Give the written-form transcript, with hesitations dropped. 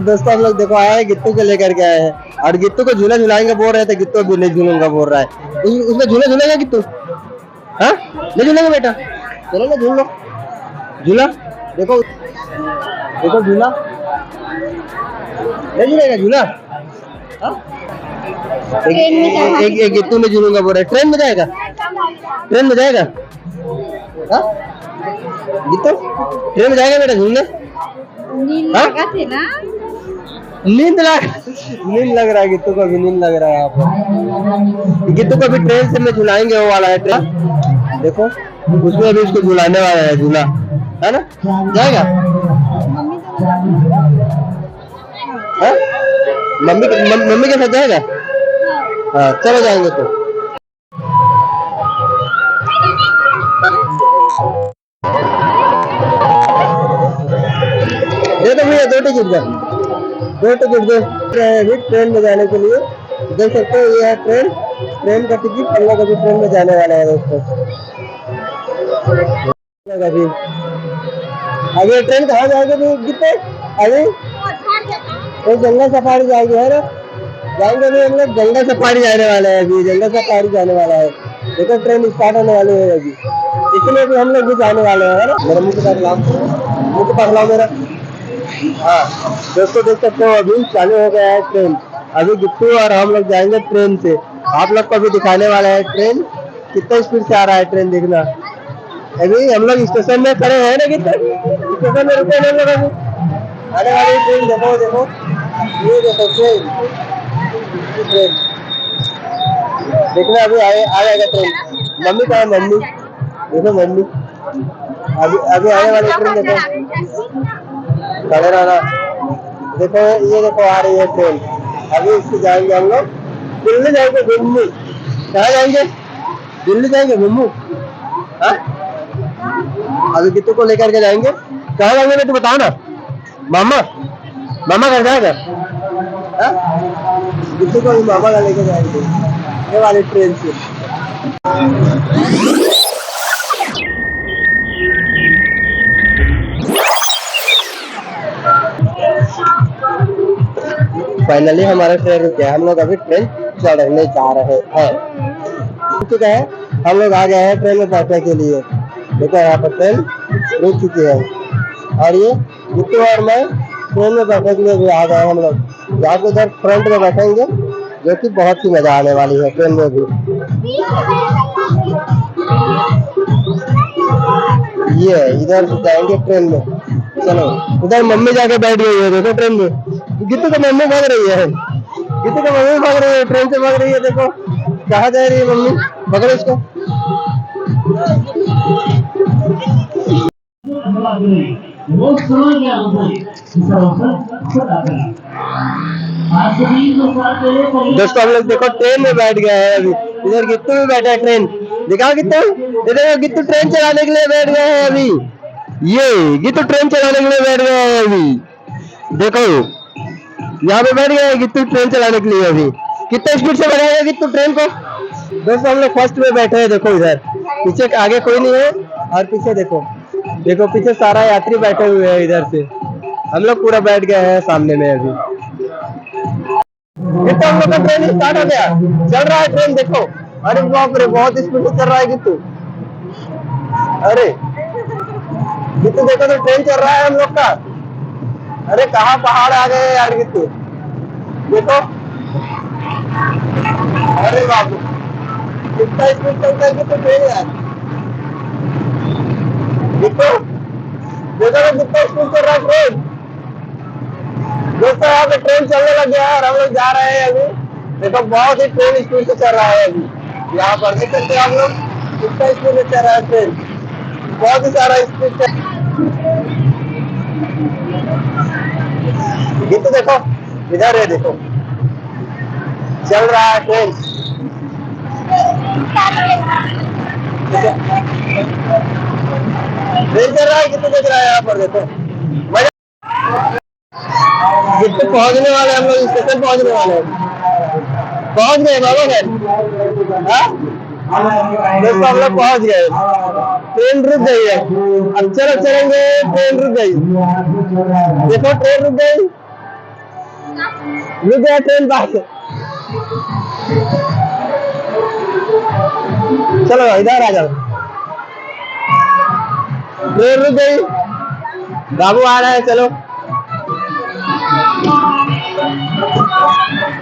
दोस्तों हम लोग देखो आए हैं, गिट्टू को लेकर के आए हैं और गिट्टू को झूला झुलाएंगे बोल रहे थे। गिट्टू भी नहीं झूलूंगा बोल रहा है। उसमें झूला झूलेगा गिट्टू? हाँ नहीं झूलेगा बेटा? चलो ना झूल लो झूला। देखो देखो झूला नहीं झूलेगा झूला। एक गिट्टू में झूलूंगा बोल रहा है। ट्रेन में जाएगा? ट्रेन में जाएगा? गिट्टू ट्रेन में जाएगा बेटा झूलने? नींद लग रहा है गिट्टू को भी नींद लग रहा है। यहाँ पर गिट्टू को भी ट्रेन से में झुलाएंगे वो वाला है ट्रेन। देखो उसमें भी उसको झुलाने वाला है झूला है ना। जाएगा? मम्मी के साथ जाएगा? हाँ चलो जाएंगे तो। ये तो भैया दो टिकट दे अभी ट्रेन में जाने के लिए। देख सकते हो ये है ट्रेन का टिकट। हम लोग अभी ट्रेन में जाने वाला है दोस्तों। अभी ट्रेन कहाँ जाएंगे कितने? अभी तो जंगल सफारी जाएंगे है ना। जाएंगे अभी हम लोग जंगल सफारी जाने वाले हैं। अभी जंगल सफारी जाने वाला है। देखो ट्रेन स्टार्ट होने वाली है अभी, इसलिए भी हम लोग भी जाने वाले हैं ना। मेरा मुँह को पकड़ाओ मेरा। हाँ दोस्तों देख सकते हो अभी चालू हो गया है ट्रेन। अभी गिट्टू और हम लोग जाएंगे ट्रेन से। आप लोग को भी दिखाने वाला है ट्रेन कितना स्पीड से आ रहा है ट्रेन देखना। अभी हम लोग स्टेशन में खड़े हैं ना गिट्टू, स्टेशन में रुके हम लोग। अभी आने वाली ट्रेन देखो देखो ये देखो ट्रेन देखना अभी आ जाएगा ट्रेन। मम्मी कहाँ है? मम्मी देखो मम्मी अभी आने वाली ट्रेन देखो। खड़े रहना। देखो ये देखो आ रही है ट्रेन। अभी इससे जाएंगे हम लोग दिल्ली जाएंगे घूमने। कहाँ जाएंगे? दिल्ली जाएंगे घूमू। हाँ अभी गिट्टू को लेकर के जाएंगे। कहाँ जाएंगे बेटू बताओ ना। मामा घर जाएगा? गिट्टू को मामा का लेकर जाएंगे ये वाली ट्रेन से। फाइनली हमारा ट्रेन रुक गया। हम लोग अभी ट्रेन चढ़ने जा रहे हैं। चुका है हम लोग आ गए हैं ट्रेन में बैठने के लिए। देखो यहाँ पर ट्रेन रुक चुकी है और ये गिट्टू और मैं ट्रेन में बैठने के लिए भी आ गए। हम लोग यहाँ पे उधर फ्रंट में बैठेंगे जो कि बहुत ही मजा आने वाली है ट्रेन में भी। ये इधर जाएंगे ट्रेन में। चलो उधर मम्मी जाके बैठ गई है देखो ट्रेन में। गिट्टू को मम्मी भाग रही है। गिट्टू को मम्मी भाग रही है ट्रेन से भाग रही है। देखो कहाँ जा रही है मम्मी। पकड़ो इसको। दोस्तों हम लोग देखो ट्रेन में बैठ गए हैं। अभी इधर गिट्टू भी बैठा है। ट्रेन दिखाओ गिट्टू। देखो गिट्टू ट्रेन चलाने के लिए बैठ गए हैं। अभी ये गिट्टू ट्रेन चलाने के लिए बैठ गए हैं। अभी देखो यहाँ पे बैठ गए गिट्टू ट्रेन चलाने के लिए। अभी कितने स्पीड से बढ़ाएगा गिट्टू ट्रेन को। दोस्तों हम लोग फर्स्ट में बैठे हैं। देखो इधर पीछे आगे कोई नहीं है और पीछे देखो पीछे सारा यात्री बैठे हुए हैं। इधर से हम लोग पूरा बैठ गए हैं सामने में। अभी गिट्टू हम लोग का ट्रेन स्टार्ट हो गया। चल रहा है ट्रेन देखो। अरे बाप रे बहुत स्पीड से चल रहा है गिट्टू। अरे गिट्टू देखो तो ट्रेन चल रहा है हम लोग का। अरे कहाँ पहाड़ आ गए यार गिट्टू देखो। अरे बाबू कितना स्पीड चलता है गिट्टू ट्रेन यार। गिट्टू देखो तो कितना स्पीड चल रहा है ट्रेन। दोस्तों यहाँ पे ट्रेन चलने लग गया है और हम लोग जा रहे हैं। अभी देखो बहुत ही ट्रेन स्पीड से चल रहा है। अभी यहाँ पर देख सकते हैं आप लोग कितना स्पीड से चल रहा है ट्रेन। बहुत ही सारा स्पीड से। गिट्टू देखो इधर है देखो चल रहा है ट्रेन। ट्रेन चल रहा है। गिट्टू देख रहा है यहाँ पर देखो। गिट्टू पहुंचने वाले हम लोग स्टेशन पहुंचने वाले हैं। पहुंच गए बाबा घर। दोस्तों हम लोग पहुंच गए। ट्रेन रुक गई है। अब चलो चलेंगे। ट्रेन रुक गई देखो ट्रेन रुक गई। रुक गया ट्रेन पास। चलो इधर आ जाओ, ट्रेन रुक गई, बाबू आ रहा है, चलो।